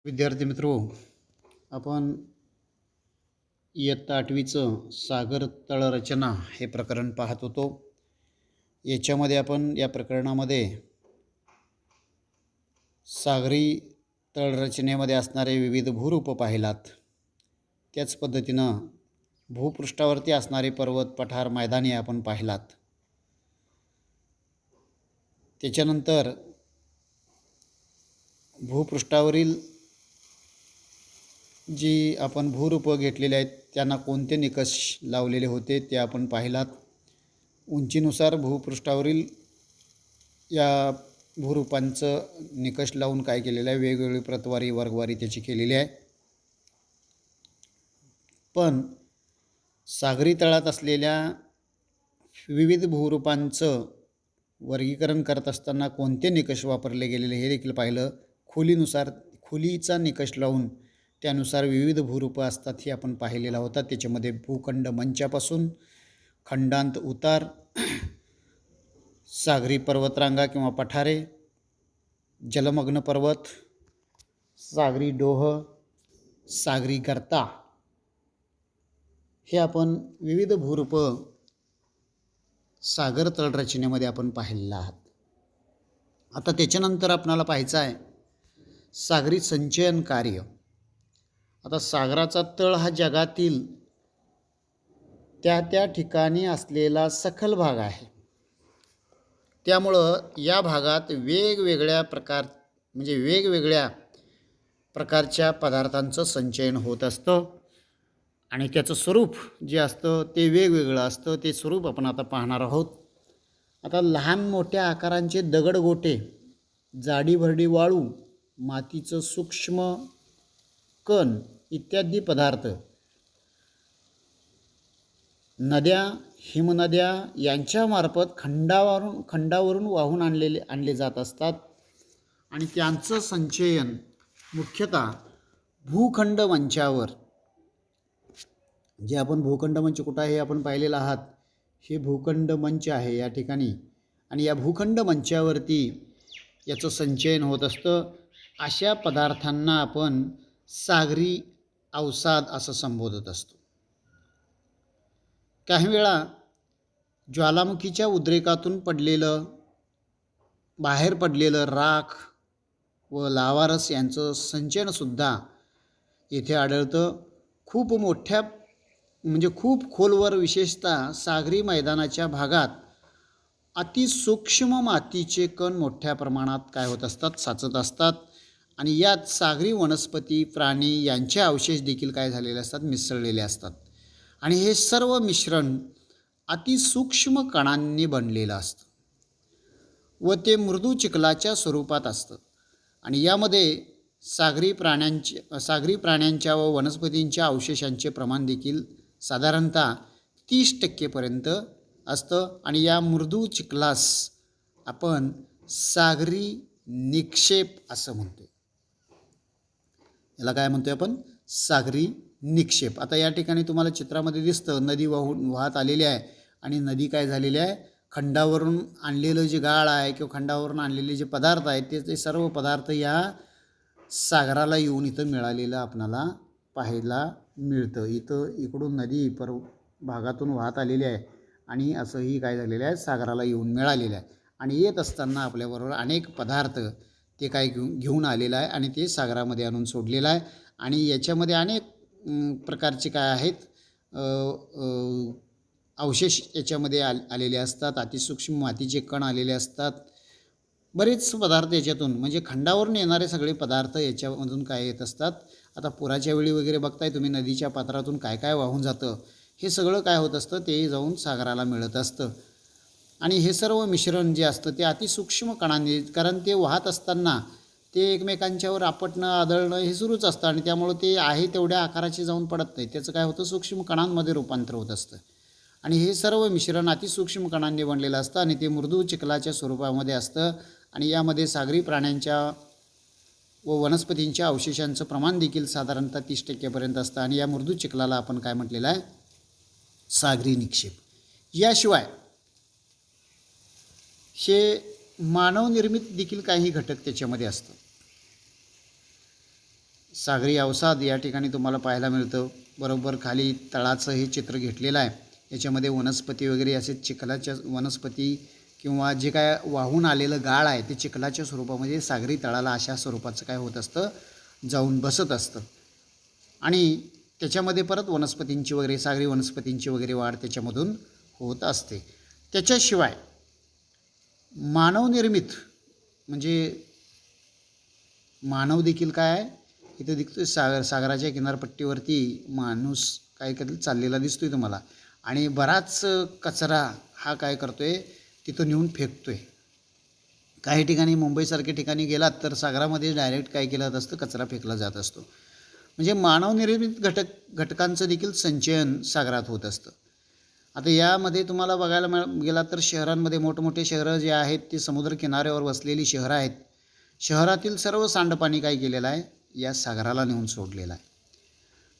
विद्यार्थी मित्रो, आपण इयत्ता 8वीचं सागर तळरचना हे प्रकरण पाहत होतो. याच्यामध्ये आपण या प्रकरणामध्ये सागरी तळरचनेमध्ये असणारे विविध भूरूप पाहिलात. त्याच पद्धतीनं भूपृष्ठावरती असणारे पर्वत, पठार, मैदाने आपण पाहिलात. त्याच्यानंतर भूपृष्ठावरील जी आपण भूरूपं घेतलेली आहेत त्यांना कोणते निकष लावलेले होते ते आपण पाहिलात. उंचीनुसार भूपृष्ठावरील या भूरूपांचं निकष लावून काय केलेलं आहे, वेगवेगळी प्रतवारी वर्गवारी त्याची केलेली आहे. पण सागरी तळात असलेल्या विविध भूरूपांचं वर्गीकरण करत असताना कोणते निकष वापरले गेलेले हे देखील पाहिलं. खोलीचा निकष लावून त्यानुसार विविध भूरूपं असतात हे आपण पाहिलेला होता. त्याच्यामध्ये भूखंड मंचापासून खंडांत उतार, सागरी पर्वतरांगा किंवा पठारे, जलमग्न पर्वत, सागरी डोह, सागरी गर्ता हे आपण विविध भूरूपं सागर तळरचनेमध्ये आपण पाहिलेलं आहात. आता त्याच्यानंतर आपणाला पाहायचं आहे सागरी संचयन कार्य. आता सागराचा तळ हा जगातील त्या ठिकाणी असलेला सखल भाग आहे. त्यामुळं या भागात वेगवेगळ्या प्रकारच्या पदार्थांचं संचयन होत असतं आणि त्याचं स्वरूप जे असतं ते वेगवेगळं असतं. ते स्वरूप आपण आता पाहणार आहोत. आता लहान मोठ्या आकारांचे दगडगोटे, जाडीभरडी वाळू, मातीचं सूक्ष्म कण इत्यादी पदार्थ, नद्या, हिमनद्या यांच्यामार्फत खंडावरून वाहून आणले जात असतात आणि त्यांचं संचयन मुख्यतः भूखंड मंचावर, जे आपण भूखंड मंच कुठं आहे हे आपण पाहिलेलं आहात. हे भूखंड मंच आहे या ठिकाणी आणि या भूखंड मंचावरती याचं संचयन होत असतं. अशा पदार्थांना आपण सागरी अवसाद असं संबोधत असतो. काही वेळा ज्वालामुखीच्या उद्रेकातून बाहेर पडलेलं राख व लावारस यांचं संचयनसुद्धा येथे आढळतं. खूप खोलवर, विशेषतः सागरी मैदानाच्या भागात अतिसूक्ष्म मातीचे कण मोठ्या प्रमाणात काय होत असतात, साचत असतात आणि यात सागरी वनस्पती, प्राणी यांचे अवशेष देखील काय झालेले असतात, मिसळलेले असतात आणि हे सर्व मिश्रण अतिसूक्ष्म कणांनी बनलेलं असतं व ते मृदू चिखलाच्या स्वरूपात असतं आणि यामध्ये सागरी प्राण्यांच्या व वनस्पतींच्या अवशेषांचे प्रमाण देखील साधारणतः 30% असतं आणि या मृदू चिखलास आपण सागरी निक्षेप असं म्हणतो. याला काय म्हणतोय आपण, सागरी निक्षेप. आता या ठिकाणी तुम्हाला चित्रामध्ये दिसतं नदी वाहत आलेली आहे आणि नदी काय झालेली आहे, खंडावरून आणलेलं जे गाळ आहे किंवा खंडावरून आणलेले जे पदार्थ आहेत ते सर्व पदार्थ या सागराला येऊन इथं मिळालेलं आपणाला पाहायला मिळतं. इकडून नदी भागातून वाहत आलेली आहे आणि असंही काय झालेलं आहे, सागराला येऊन मिळालेलं आहे आणि येत असताना आपल्याबरोबर अनेक पदार्थ ते काय घेऊन आलेलं आहे आणि ते सागरामध्ये आणून सोडलेलं आहे आणि याच्यामध्ये अनेक प्रकारचे काय आहेत, अवशेष याच्यामध्ये आलेले असतात. अतिसूक्ष्म मातीचे कण आलेले असतात. बरेच पदार्थ याच्यातून, म्हणजे खंडावरून येणारे सगळे पदार्थ याच्यामधून काय येत असतात. आता पुराच्या वेळी वगैरे बघताय तुम्ही, नदीच्या पात्रातून काय काय वाहून जातं, हे सगळं काय होत असतं, ते जाऊन सागराला मिळत असतं आणि हे सर्व मिश्रण जे असतं ते अतिसूक्ष्म कणांनी, कारण ते वाहत असताना ते एकमेकांच्यावर आपटणं, आदळणं हे सुरूच असतं आणि त्यामुळं ते आहे तेवढ्या आकाराचे जाऊन पडत नाही. त्याचं काय होतं, सूक्ष्म कणांमध्ये रूपांतर होत असतं आणि हे सर्व मिश्रण अतिसूक्ष्म कणांनी बनलेलं असतं आणि ते मृदू चिखलाच्या स्वरूपामध्ये असतं आणि यामध्ये सागरी प्राण्यांच्या व वनस्पतींच्या अवशेषांचं प्रमाण देखील साधारणतः 30% असतं आणि या मृदू चिखलाला आपण काय म्हटलेलं आहे, सागरी निक्षेप. याशिवाय हे मानवनिर्मित देखील काही घटक त्याच्यामध्ये असतात. सागरी अवसाद या ठिकाणी तुम्हाला पाहायला मिळतं. बरोबर खाली तळाचं हे चित्र घेतलेलं आहे. याच्यामध्ये वनस्पती वगैरे असे चिखलाच्या वनस्पती किंवा जे काय वाहून आलेलं गाळ आहे ते चिखलाच्या स्वरूपामध्ये सागरी तळाला अशा स्वरूपाचं काय होत असतं, जाऊन बसत असतं. आणि त्याच्यामध्ये परत वनस्पतींची वगैरे सागरी वनस्पतींची वगैरे वाढ त्याच्यामधून होत असते. त्याच्याशिवाय मानवनिर्मित म्हणजे मानव देखील काय आहे इथं दिसतोय. सागराच्या किनारपट्टीवरती माणूस काय चाललेला दिसतोय तुम्हाला. आणि बराच कचरा हा काय करतोय तिथं नेऊन फेकतोय. काही ठिकाणी मुंबईसारख्या ठिकाणी गेलात तर सागरामध्ये डायरेक्ट काय केलं जात असतं, कचरा फेकला जात असतो. म्हणजे मानवनिर्मित घटकांचं देखील संचयन सागरात होत असतं. आता यामध्ये तुम्हाला बघायला गेलात तर शहरांमध्ये मोठमोठे शहरं जे आहेत ते समुद्रकिनाऱ्यावर वसलेली शहरं आहेत. शहरातील सर्व सांडपाणी काय केलेलं आहे, या सागराला नेऊन सोडलेलं आहे.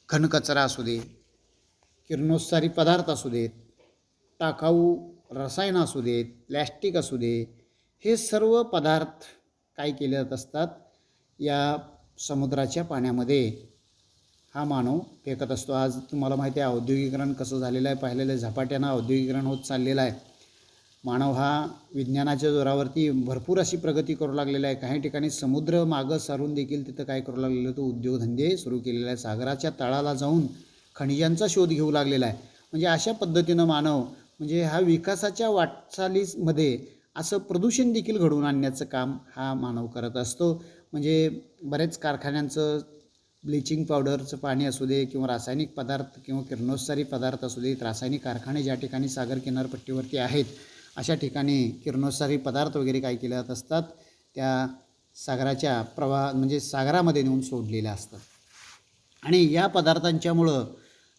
घनकचरा असू दे, किरणोत्सारी पदार्थ असू देत, टाकाऊ रसायनं असू देत, प्लॅस्टिक असू दे, हे सर्व पदार्थ काय केले जात असतात, या समुद्राच्या पाण्यामध्ये हा मानव फेकत असतो. आज तुम्हाला माहिती आहे औद्योगिकरण कसं झालेलं आहे, पाहिलेलं आहे. झपाट्यानं औद्योगिकरण होत चाललेलं आहे. मानव हा विज्ञानाच्या जोरावरती भरपूर अशी प्रगती करू लागलेला आहे. काही ठिकाणी समुद्र मागं सारून देखील तिथं काय करू लागलेलं, तो उद्योगधंदे सुरू केलेला आहे. सागराच्या तळाला जाऊन खनिजांचा शोध घेऊ लागलेला आहे. म्हणजे अशा पद्धतीनं मानव म्हणजे हा विकासाच्या वाटचालीमध्ये असं प्रदूषण देखील घडवून आणण्याचं काम हा मानव करत असतो. म्हणजे बरेच कारखान्यांचं ब्लिचिंग पावडरचं पाणी असू दे किंवा रासायनिक पदार्थ किंवा किरणोत्सारी पदार्थ असू देत, रासायनिक कारखाने ज्या ठिकाणी सागर किनारपट्टीवरती आहेत अशा ठिकाणी किरणोत्सारी पदार्थ वगैरे काय केले जात असतात, त्या सागराच्या प्रवाह म्हणजे सागरामध्ये नेऊन सोडलेल्या असतात. आणि या पदार्थांच्यामुळं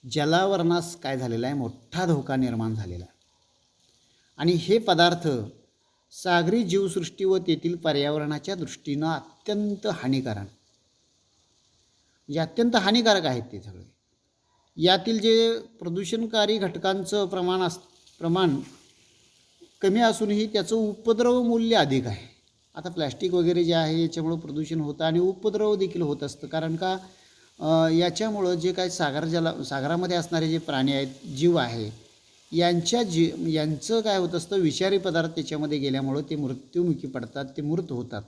जलावरणास काय झालेला आहे, मोठा धोका निर्माण झालेला आहे. आणि हे पदार्थ सागरी जीवसृष्टी व तेथील पर्यावरणाच्या दृष्टीनं अत्यंत हानिकारक म्हणजे अत्यंत हानिकारक आहेत ते सगळे. यातील जे प्रदूषणकारी घटकांचं प्रमाण कमी असूनही त्याचं उपद्रव मूल्य अधिक आहे. आता प्लॅस्टिक वगैरे जे आहे याच्यामुळं प्रदूषण होतं आणि उपद्रव देखील होत असतं. कारण का याच्यामुळं जे काय सागरामध्ये असणारे जे प्राणी आहेत, जीव आहे, यांचं काय होत असतं, विषारी पदार्थ त्याच्यामध्ये गेल्यामुळं ते मृत्युमुखी पडतात, ते मृत होतात.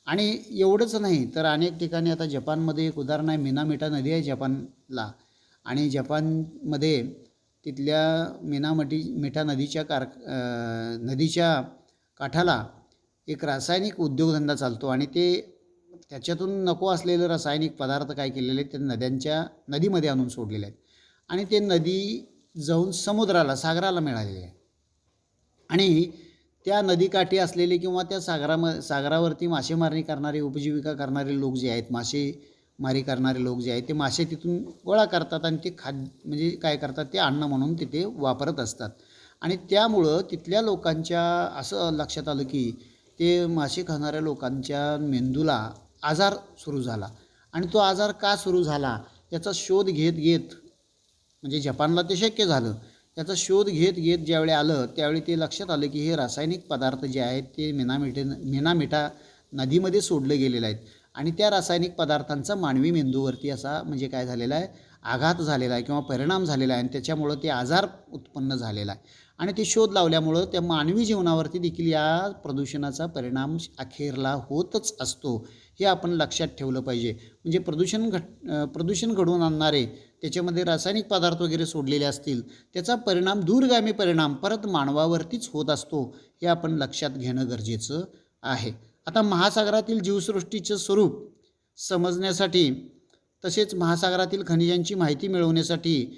आणि एवढंच नाही तर अनेक ठिकाणी आता जपानमध्ये एक उदाहरण आहे, मिनामिटा नदी आहे जपानला. आणि जपानमध्ये तिथल्या मिठा नदीच्या काठाला एक रासायनिक उद्योगधंदा चालतो आणि त्याच्यातून नको असलेले रासायनिक पदार्थ काय केलेले ते नदीमध्ये आणून सोडलेले आहेत. आणि ते नदी जाऊन सागराला मिळालेले आहे. आणि त्या नदीकाठी असलेले किंवा त्या सागरावरती मासेमारी करणारे, उपजीविका करणारे लोक जे आहेत, मासेमारी करणारे लोक जे आहेत, ते मासे तिथून गोळा करतात आणि ते म्हणजे काय करतात, ते अन्न म्हणून तिथे वापरत असतात. आणि त्यामुळं तिथल्या लोकांच्या असं लक्षात आलं की ते मासे खाणाऱ्या लोकांच्या मेंदूला आजार सुरू झाला. आणि तो आजार का सुरू झाला याचा शोध घेत म्हणजे जपानला ते शक्य झालं. त्याचा शोध घेत ज्यावेळी आलं त्यावेळी ते लक्षात आलं की हे रासायनिक पदार्थ जे आहेत ते मिनामिठा नदीमध्ये सोडले गेलेले आहेत. आणि त्या रासायनिक पदार्थांचा मानवी मेंदूवरती असा म्हणजे काय झालेला आहे, आघात झालेला आहे किंवा परिणाम झालेला आहे. आणि त्याच्यामुळं ते आजार उत्पन्न झालेला आहे. आणि ते शोध लावल्यामुळं त्या मानवी जीवनावरती देखील या प्रदूषणाचा परिणाम अखेरला होतच असतो, हे आपण लक्षात ठेवलं पाहिजे. म्हणजे प्रदूषण घडवून आणणारे त्याच्यामध्ये रासायनिक पदार्थ वगैरे सोडलेले असतील, त्याचा दूरगामी परिणाम परत मानवावरतीच होत असतो, हे आपण लक्षात घेणं गरजेचं आहे. आता महासागरातील जीवसृष्टीचं स्वरूप समजण्यासाठी तसेच महासागरातील खनिजांची माहिती मिळवण्यासाठी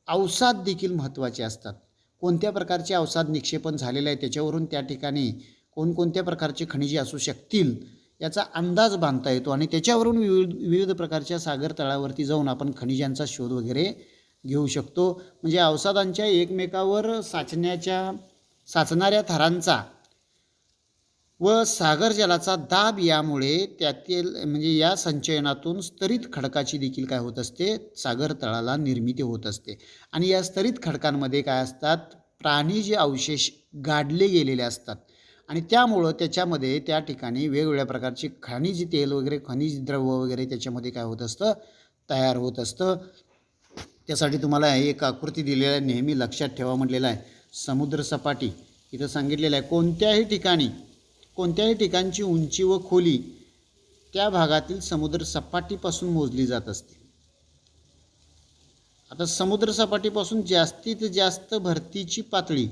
अवसाद देखील महत्त्वाचे असतात. कोणत्या प्रकारचे अवसाद निक्षेपण झालेले आहे त्याच्यावरून त्या ठिकाणी कोणकोणत्या प्रकारचे खनिजे असू शकतील याचा अंदाज बांधता येतो. आणि त्याच्यावरून विविध प्रकारच्या सागर तळावरती जाऊन आपण खनिजांचा शोध वगैरे घेऊ शकतो. म्हणजे अवसादांच्या एकमेकावर साचणाऱ्या थरांचा व सागर जलाचा दाब यामुळे त्यातील म्हणजे या संचयनातून स्तरित खडकाची देखील काय होत असते, सागर तळाला निर्मिती होत असते. आणि या स्तरित खडकांमध्ये काय असतात, प्राणी जे अवशेष गाडले गेलेले असतात. आणि त्यामुळं त्याच्यामध्ये त्या ठिकाणी वेगवेगळ्या प्रकारची खनिज तेल वगैरे खनिज द्रव्य वगैरे त्याच्यामध्ये काय होत असतं, तयार होत असतं. त्यासाठी तुम्हाला एक आकृती दिलेली आहे, नेहमी लक्षात ठेवा म्हटलेलं आहे. समुद्र सपाटी इथं सांगितलेलं आहे, कोणत्याही ठिकाणची उंची व खोली त्या भागातील समुद्र सपाटीपासून मोजली जात असते. आता समुद्र सपाटीपासून जास्तीत जास्त भरतीची पातळी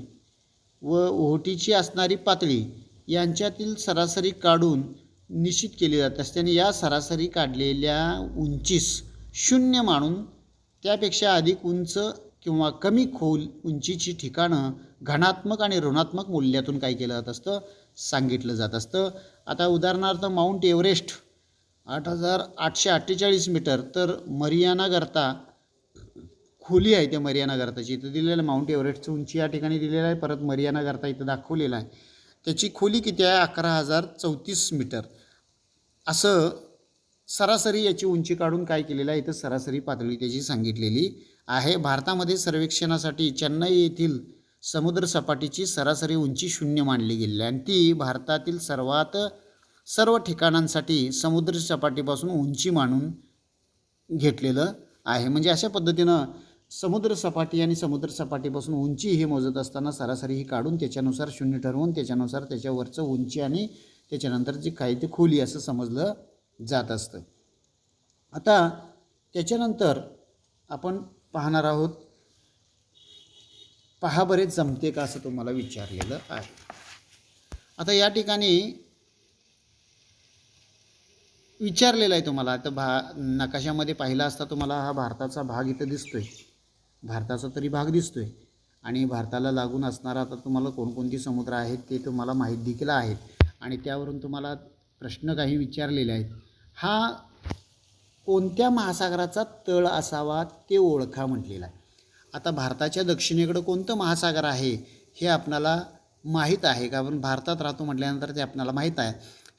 व ओहोटीची असणारी पातळी यांच्यातील सरासरी काढून निश्चित केली जात असते आणि या सरासरी काढलेल्या उंचीस 0 मानून त्यापेक्षा अधिक उंच किंवा कमी खोल उंचीची ठिकाणं घनात्मक आणि ऋणात्मक मूल्यातून काय केलं जात असतं, सांगितलं जात असतं. आता उदाहरणार्थ माउंट एव्हरेस्ट 8,848 मीटर, तर मरियाना गर्ता खोली आहे त्या मरियाना गर्ताची इथं दिलेलं आहे. माउंट एव्हरेस्टची उंची या ठिकाणी दिलेलं आहे, परत मरियाना गर्ता इथं दाखवलेला आहे. त्याची खोली किती आहे, 11,034 मीटर. असं सरासरी याची उंची काढून काय केलेलं आहे, इथं सरासरी पातळी त्याची सांगितलेली आहे. भारतामध्ये सर्वेक्षणासाठी चेन्नई येथील समुद्र सपाटीची सरासरी उंची 0 मानली गेलेली आहे आणि ती भारतातील सर्व ठिकाणांसाठी समुद्र सपाटीपासून उंची मानून घेतलेलं आहे. म्हणजे अशा पद्धतीनं समुद्र सपाटी आणि समुद्र सपाटीपासून उंची हे मोजत असताना सरासरी ही काढून त्याच्यानुसार 0 ठरवून त्याच्यानुसार त्याच्यावरचं उंची आणि त्याच्यानंतर जी काय ते खोली असं समजलं जात असतं. आता त्याच्यानंतर आपण पाहणार आहोत, पहा बरेच जमते का असं तुम्हाला विचारलेलं आहे. आता या ठिकाणी विचारलेलं आहे तुम्हाला. आता नकाशामध्ये पाहिला असता तुम्हाला हा भारताचा भाग इथं दिसतोय, भारताचा तरी भाग दिसतोय आणि भारताला लागून असणारा आता तुम्हाला कोणकोणती समुद्र आहेत ते तुम्हाला माहीत देखील आहेत आणि त्यावरून तुम्हाला प्रश्न काही विचारलेले आहेत. हा कोणत्या महासागराचा तळ असावा ते ओळखा म्हटलेला आहे. आता भारताच्या दक्षिणेकडं कोणतं महासागर आहे हे आपणाला माहीत आहे, कारण भारतात राहतो म्हटल्यानंतर ते आपणाला माहीत आहे.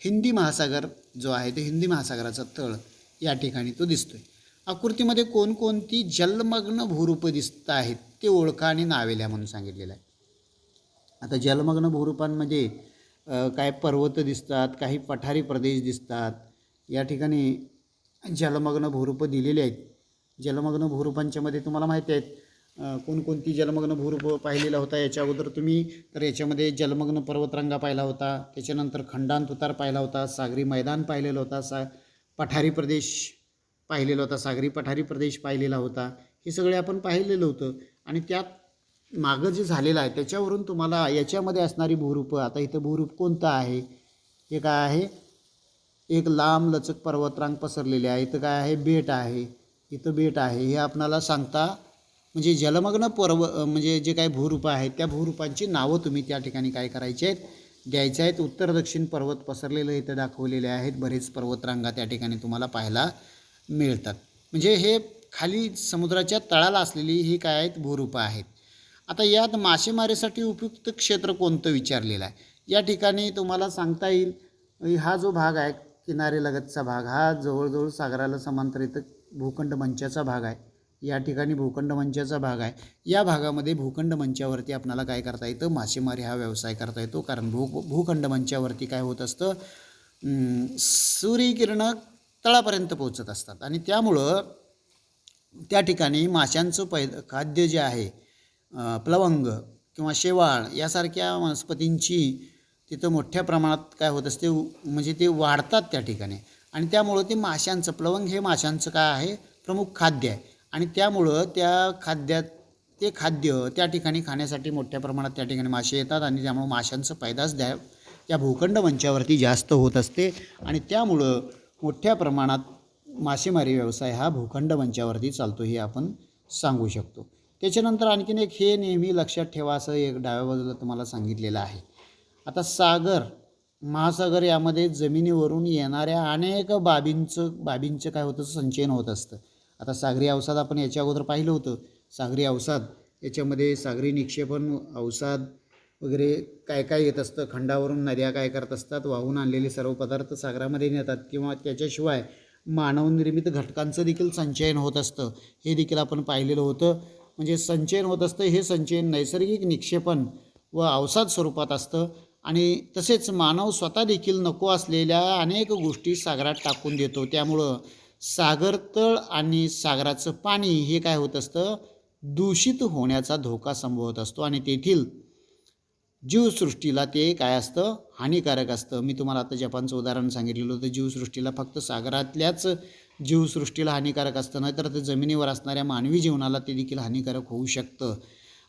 हिंदी महासागर जो आहे तो हिंदी महासागराचा तळ या ठिकाणी तो दिसतोय. आकृतीमध्ये कोणकोणती जलमग्न भूरूप दिसत आहेत ते ओळखा आणि नावे लिहा म्हणून सांगितलेलं आहे. आता जलमग्न भूरूपांमध्ये काय पर्वत दिसतात, काही पठारी प्रदेश दिसतात. या ठिकाणी जलमग्न भूरूप दिलेली आहेत. जलमग्न भूरूपांच्या मध्ये तुम्हाला माहिती आहेत कोणकोणती जलमग्न भूरूप पाहिलेला होता याच्या अगोदर तुम्ही, तर याच्यामध्ये जलमग्न पर्वतरांगा पाहिला होता, त्याच्यानंतर खंडांत उतार पाहिला होता, सागरी मैदान पाहिलेलं होता, पठारी प्रदेश पाहिलेला होता, सागरी पठारी प्रदेश पाहिलेला होता. हे सगळे आपण पाहिलेलं होतं आणि त्यात मागं जे झालेलं आहे त्याच्यावरून तुम्हाला याच्यामध्ये असणारी भूरूप, आता इथं भूरूप कोणतं आहे, हे काय आहे, एक लांब लचक पर्वतरांग पसरलेली आहे. इथं काय आहे, बेट आहे, इथं बेट आहे. हे आपणाला सांगता म्हणजे जलमग्न म्हणजे जे काही भूरूप आहेत त्या भूरूपांची नावं तुम्ही त्या ठिकाणी काय करायचे आहेत, द्यायचे आहेत. उत्तर दक्षिण पर्वत पसरलेले इथं दाखवलेले आहेत. बरेच पर्वतरांगा त्या ठिकाणी तुम्हाला पाहायला मिळतात. म्हणजे हे खाली समुद्राच्या तळाला असलेली ही काय आहेत, भूरूपं आहेत. आता यात मासेमारीसाठी उपयुक्त क्षेत्र कोणतं विचारलेलं आहे. या ठिकाणी तुम्हाला सांगता येईल हा जो भाग आहे किनारेलगतचा भाग, हा जवळजवळ सागराला समांतर इथं भूखंड मंचाचा भाग आहे. या ठिकाणी भूखंड मंचाचा भाग आहे. या भागामध्ये भूखंड मंचावरती आपल्याला काय करता येतं, मासेमारी हा व्यवसाय करता येतो. कारण भूखंड मंचावरती काय होत असतं, सूर्यकिरणं तळापर्यंत पोहोचत असतात आणि त्यामुळं त्या ठिकाणी माशांचं खाद्य जे आहे प्लवंग किंवा शेवाळ यासारख्या वनस्पतींची तिथं मोठ्या प्रमाणात काय होत असते, म्हणजे ते वाढतात त्या ठिकाणी आणि त्यामुळं ते माशांचं प्लवंग हे माशांचं काय आहे, प्रमुख खाद्य आहे आणि त्यामुळं ते खाद्य त्या ठिकाणी खाण्यासाठी मोठ्या प्रमाणात त्या ठिकाणी मासे येतात आणि त्यामुळं माशांचं पैदास त्या भूखंड मंचावरती जास्त होत असते आणि त्यामुळं मोठ्या प्रमाणात मासेमारी व्यवसाय हा भूखंड मंचावरती चालतो हे आपण सांगू शकतो. त्याच्यानंतर आणखीन एक हे नेहमी लक्षात ठेवा असं एक डाव्या बाजूला तुम्हाला सांगितलेलं आहे. आता महासागर यामध्ये जमिनीवरून येणाऱ्या अनेक बाबींचं काय होतं, संचयन होत असतं. आता सागरी अवसाद आपण याच्या अगोदर पाहिलं होतं. सागरी अवसाद याच्यामध्ये सागरी निक्षेपण अवसाद वगैरे काय काय येत असतं. खंडावरून नद्या काय करत असतात, वाहून आणलेले सर्व पदार्थ सागरामध्ये नेतात किंवा त्याच्याशिवाय मानवनिर्मित घटकांचं देखील संचयन होत असतं. हे देखील आपण पाहिलेलं होतं. म्हणजे संचयन होत असतं, हे संचयन नैसर्गिक निक्षेपण व अवसाद स्वरूपात असतं आणि तसेच मानव स्वतः देखील नको असलेल्या अनेक गोष्टी सागरात टाकून देतो. त्यामुळं सागरतळ आणि सागराचं पाणी हे काय होत असतं, दूषित होण्याचा धोका संभवत असतो आणि तेथील जीवसृष्टीला ते काय असतं, हानिकारक असतं. मी तुम्हाला आता जपानचं उदाहरण सांगितलेलं होतं. जीवसृष्टीला फक्त सागरातल्याच जीवसृष्टीला हानिकारक असतं, नाहीतर ते जमिनीवर असणाऱ्या मानवी जीवनाला ते देखील हानिकारक होऊ शकतं.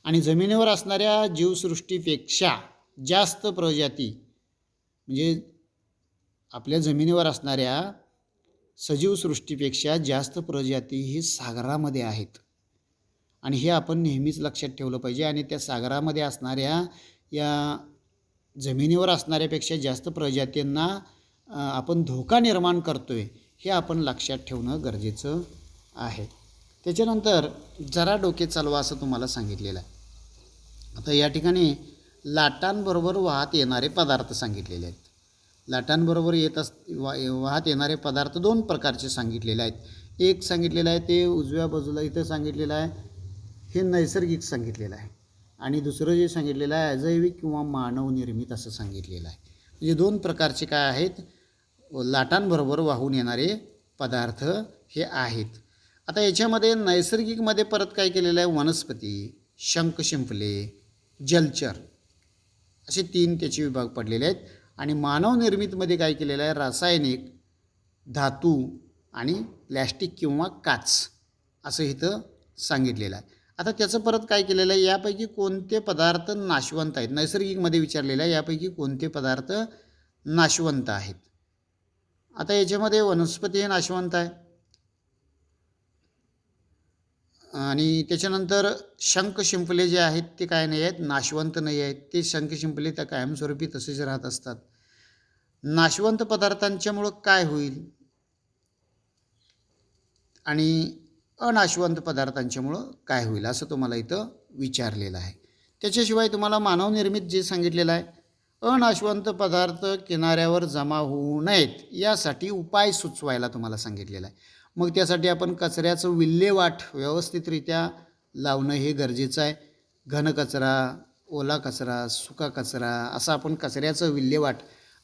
आणि जमिनीवर असणाऱ्या जीवसृष्टीपेक्षा जास्त प्रजाती, म्हणजे आपल्या जमिनीवर असणाऱ्या सजीव सृष्टीपेक्षा जास्त प्रजाती ही सागरामध्ये आहेत आणि हे आपण नेहमीच लक्षात ठेवलं पाहिजे. आणि त्या सागरामध्ये असणाऱ्या या जमिनीवर असणाऱ्यापेक्षा जास्त प्रजातींना आपण धोका निर्माण करतो आहे, हे आपण लक्षात ठेवणं गरजेचं आहे. त्याच्यानंतर जरा डोके चालवा असं तुम्हाला सांगितलेलं आहे. आता या ठिकाणी लाटांबरोबर वाहत येणारे पदार्थ सांगितलेले आहेत. लाटांबरोबर वाहत येणारे पदार्थ दोन प्रकारचे सांगितलेले आहेत. एक सांगितलेलं आहे ते उजव्या बाजूला इथं सांगितलेलं आहे, हे नैसर्गिक सांगितलेलं आहे. आणि दुसरं जे सांगितलेलं आहे अजैविक किंवा मानवनिर्मित असं सांगितलेलं आहे. म्हणजे दोन प्रकारचे काय आहेत, लाटांबरोबर वाहून येणारे पदार्थ हे आहेत. आता याच्यामध्ये नैसर्गिकमध्ये परत काय केलेलं आहे, वनस्पती, शंख शिंपले, जलचर असे 3 त्याचे विभाग पडलेले आहेत. आणि मानवनिर्मितमध्ये काय केलेलं आहे, रासायनिक, धातू आणि प्लॅस्टिक किंवा काच असं इथं सांगितलेलं आहे. आता त्याचं परत काय केलेलं आहे, यापैकी कोणते पदार्थ नाशवंत आहेत. नैसर्गिकमध्ये विचारलेलं आहे यापैकी कोणते पदार्थ नाशवंत आहेत. आता याच्यामध्ये वनस्पती हे नाशवंत आहे आणि त्याच्यानंतर शंख शिंपले जे आहेत ते काय नाही आहेत, नाशवंत नाही आहेत. ते शंख शिंपले त्या कायमस्वरूपी तसेच राहत असतात. नाशवंत पदार्थांच्यामुळं काय होईल आणि अनाशवंत पदार्थांच्यामुळं काय होईल असं तुम्हाला इथं विचारलेलं आहे. त्याच्याशिवाय तुम्हाला मानवनिर्मित जे सांगितलेलं आहे, अनाशवंत पदार्थ किनाऱ्यावर जमा होऊ नयेत यासाठी उपाय सुचवायला तुम्हाला सांगितलेलं आहे. मग त्यासाठी आपण कचऱ्याचं विल्हेवाट व्यवस्थितरित्या लावणं हे गरजेचं आहे. घनकचरा, ओला कचरा, सुका कचरा असं आपण कचऱ्याचं विल्हेवाट,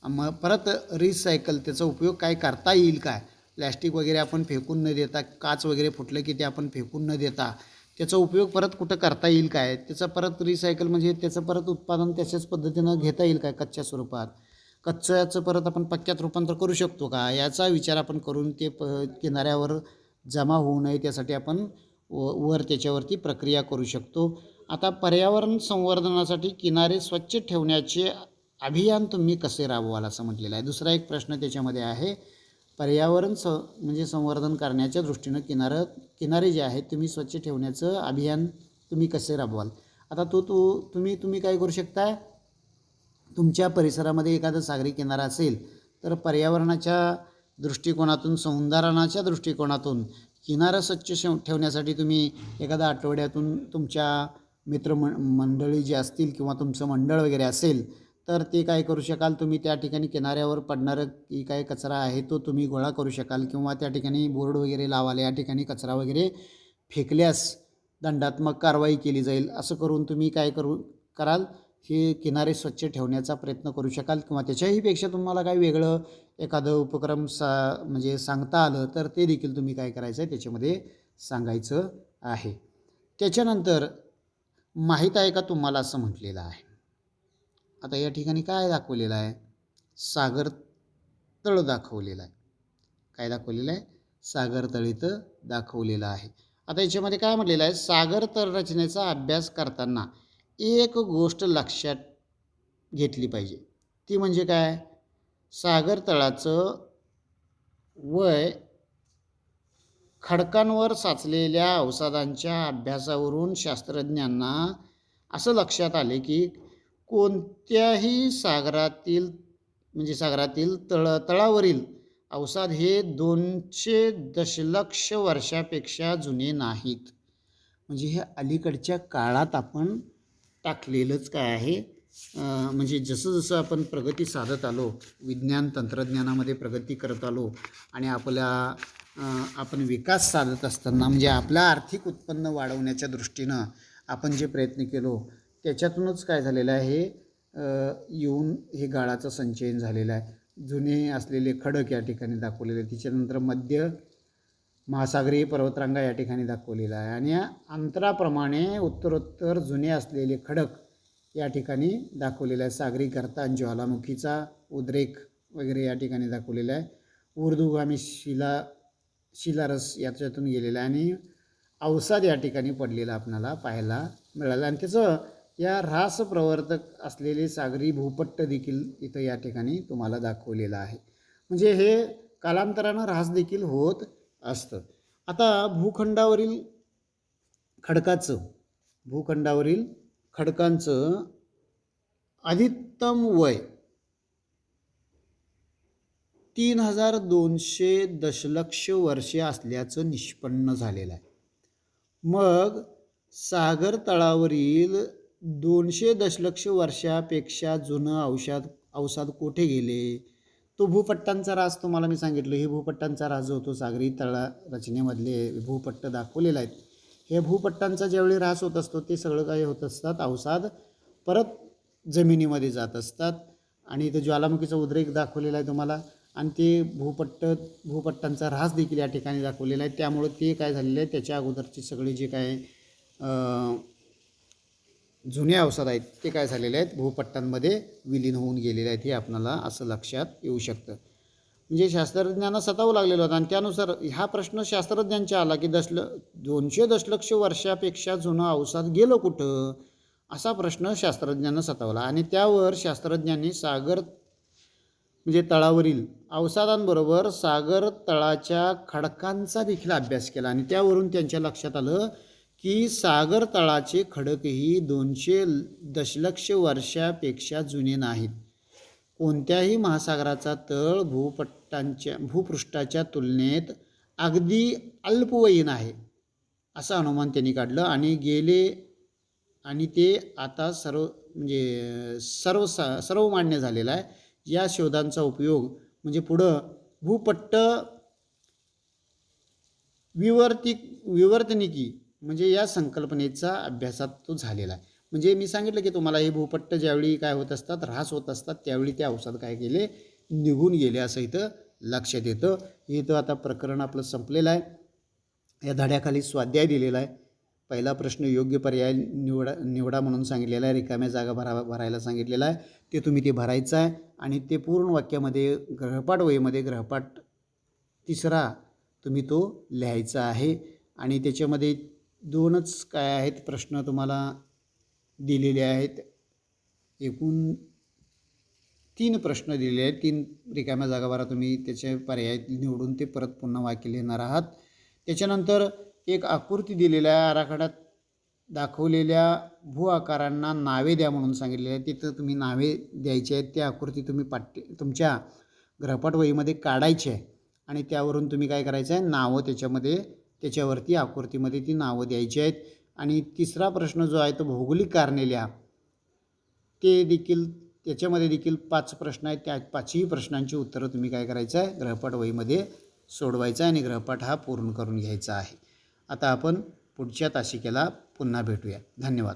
मग परत रिसायकल त्याचा उपयोग काय करता येईल काय, प्लॅस्टिक वगैरे आपण फेकून न देता, काच वगैरे फुटलं की ते आपण फेकून न देता त्याचा उपयोग परत कुठं करता येईल काय, त्याचा परत रिसायकल म्हणजे त्याचं परत उत्पादन त्याच्याच पद्धतीनं घेता येईल काय, कच्च्या स्वरूपात कच्च्याचं परत आपण पक्क्यात रूपांतर करू शकतो का, याचा विचार आपण करून ते किनाऱ्यावर जमा होऊ नये त्यासाठी आपण वर त्याच्यावरती प्रक्रिया करू शकतो. आता पर्यावरण संवर्धनासाठी किनारे स्वच्छ ठेवण्याचे अभियान तुम्ही कसे राबवाल असं म्हटलेलं आहे. दुसरा एक प्रश्न त्याच्यामध्ये आहे, पर्यावरण म्हणजे संवर्धन करण्याच्या दृष्टीनं किनारे जे आहेत तुम्ही स्वच्छ ठेवण्याचं अभियान तुम्ही कसे राबवाल. आता तुम्ही काय करू शकता, तुमच्या परिसरामध्ये एखादा सागरी किनारा असेल तर पर्यावरणाच्या दृष्टिकोनातून, संवर्धनाच्या दृष्टिकोनातून किनारा स्वच्छ ठेवण्यासाठी तुम्ही एखादा आठवड्यातून तुमच्या मंडळी जे असतील किंवा तुमचं मंडळ वगैरे असेल तर ते काय करू शकाल, तुम्ही त्या ठिकाणी किनाऱ्यावर पडणारं की काय कचरा आहे तो तुम्ही गोळा करू शकाल किंवा त्या ठिकाणी बोर्ड वगैरे लावाल, या ठिकाणी कचरा वगैरे फेकल्यास दंडात्मक कारवाई केली जाईल असं करून तुम्ही काय कराल, हे किनारे स्वच्छ ठेवण्याचा प्रयत्न करू शकाल. किंवा त्याच्याहीपेक्षा तुम्हाला काय वेगळं एखादं उपक्रम म्हणजे सांगता आलं तर ते देखील तुम्ही काय करायचं आहे त्याच्यामध्ये सांगायचं आहे. त्याच्यानंतर माहीत आहे का तुम्हाला असं म्हटलेलं आहे. आता या ठिकाणी काय दाखवलेलं आहे, सागर तळ दाखवलेलं आहे. काय दाखवलेलं आहे, सागर तळ इथं दाखवलेलं आहे. आता याच्यामध्ये काय म्हटलेलं आहे, सागर तळ रचनेचा अभ्यास करताना एक गोष्ट लक्षात घेतली पाहिजे, ती म्हणजे काय, सागर तळाचं वय खडकांवर साचलेल्या अवसादांच्या अभ्यासावरून शास्त्रज्ञांना असं लक्षात आले की कोणत्याही सागरातील तळावरील अवसाद हे 200 दशलक्ष वर्षापेक्षा जुने नाहीत. म्हणजे हे अलीकडच्या काळात आपण टाकलेलंच काय आहे, म्हणजे जसं जसं आपण प्रगती साधत आलो, विज्ञान तंत्रज्ञानामध्ये प्रगती करत आलो आणि आपण विकास साधत असताना म्हणजे आपलं आर्थिक उत्पन्न वाढवण्याच्या दृष्टीनं आपण जे प्रयत्न केलो त्याच्यातूनच काय झालेलं आहे, येऊन हे गाळाचं संचयन झालेलं आहे. जुने असलेले खडक या ठिकाणी दाखवलेले आहे. त्याच्यानंतर मध्य महासागरीय पर्वतरांगा या ठिकाणी दाखवलेला आहे आणि या अंतराप्रमाणे उत्तरोत्तर जुने असलेले खडक या ठिकाणी दाखवलेले आहे. सागरी गर्तान, ज्वालामुखीचा उद्रेक वगैरे या ठिकाणी दाखवलेला आहे. ऊर्ध्वगामी शिलारस याच्यातून गेलेला आहे आणि अवसाद या ठिकाणी पडलेला आपल्याला पाहायला मिळालं आणि त्याचं या ऱ्हास प्रवर्तक असलेले सागरी भूपट्ट देखील इथं या ठिकाणी तुम्हाला दाखवलेलं आहे. म्हणजे हे कालांतरानं ऱ्हास देखील होत असतं. आता भूखंडावरील खडकांचं अधिकतम वय 3200 दशलक्ष वर्षे असल्याचं निष्पन्न झालेलं आहे. मग सागर तळावरील 200 दशलक्ष वर्षापेक्षा जुनं अवसाद कोठे गेले? तो भूपट्टांचा ऱ्हास तुम्हाला मी सांगितलं. हे भूपट्टांचा ऱ्हास जो होतो सागरी तळा रचनेमधले भूपट्ट दाखवलेले आहेत. हे भूपट्टांचा ज्यावेळी ह्रास होत असतो ते सगळं काय होत असतात, अवसाद परत जमिनीमध्ये जात असतात आणि इथं ज्वालामुखीचा उद्रेक दाखवलेला आहे तुम्हाला आणि ते भूपट्टांचा ऱ्हास देखील या ठिकाणी दाखवलेला आहे. त्यामुळं ते काय झालेलं आहे, त्याच्या अगोदरचे सगळे जे काय जुने अवसाद आहेत ते काय झालेले आहेत, भूपट्टांमध्ये विलीन होऊन गेलेले आहेत. हे आपल्याला असं लक्षात येऊ शकतं. म्हणजे शास्त्रज्ञांना सतावं लागलेलं होतं आणि त्यानुसार हा प्रश्न शास्त्रज्ञांचा आला की 200 दशलक्ष वर्षापेक्षा जुनं अवसाद गेलं कुठं, असा प्रश्न शास्त्रज्ञांना सतावला आणि त्यावर शास्त्रज्ञांनी म्हणजे तळावरील अवसादांबरोबर सागर तळाच्या खडकांचा देखील अभ्यास केला आणि त्यावरून त्यांच्या लक्षात आलं की सागर तळाचे खडकही 200 दशलक्ष वर्षापेक्षा जुने नाहीत. कोणत्याही महासागराचा तळ भूपृष्ठाच्या तुलनेत अगदी अल्पवयीन आहे असं अनुमान त्यांनी काढलं आणि ते आता सर्व मान्य झालेलं आहे. या शोधांचा उपयोग म्हणजे पुढं भूपट्ट विवर्तनिकी म्हणजे या संकल्पनेचा अभ्यासात तो झालेला आहे. म्हणजे मी सांगितलं की तुम्हाला हे भूपट्ट ज्यावेळी काय होत असतात, ऱ्हास होत असतात, त्यावेळी ते अवसाद काय केले, निघून गेले असं इथं लक्षात येतं. इथं आता प्रकरण आपलं संपलेलं आहे. या धड्याखाली स्वाध्याय दिलेला आहे. पहिला प्रश्न योग्य पर्याय निवडा म्हणून सांगितलेला आहे. रिकाम्या जागा भरायला सांगितलेला आहे. ते तुम्ही ते भरायचं आहे आणि ते पूर्ण वाक्यामध्ये गृहपाठ वहीमध्ये गृहपाठ 3 तुम्ही तो लिहायचा आहे आणि त्याच्यामध्ये 2च काय आहेत प्रश्न तुम्हाला दिलेले आहेत. एकूण 3 प्रश्न दिलेले आहेत. 3 रिकाम्या जागा भरा. तुम्ही त्याचे पर्याय निवडून ते परत पुन्हा वाक्य लिहिणार आहात. त्याच्यानंतर एक आकृती दिलेल्या आहे. आराखड्यात दाखवलेल्या भू आकारांना नावे द्या म्हणून सांगितलेले आहे. तिथं तुम्ही नावे द्यायची आहेत. त्या आकृती तुम्ही तुमच्या गृहपाठ वहीमध्ये काढायची आहे आणि त्यावरून तुम्ही काय करायचं आहे, नावं त्याच्यावरती आकृतीमध्ये ती नावं द्यायची आहेत. आणि 3रा प्रश्न जो आहे तो भौगोलिक कारणे लिहा. त्याच्यामध्ये देखील 5 प्रश्न आहेत. त्या 5ही प्रश्नांची उत्तरं तुम्ही काय करायचं आहे, गृहपाठ वहीमध्ये सोडवायचं आहे आणि गृहपाठ हा पूर्ण करून घ्यायचा आहे. आता आपण पुढच्या तासिकेला पुन्हा भेटूया. धन्यवाद.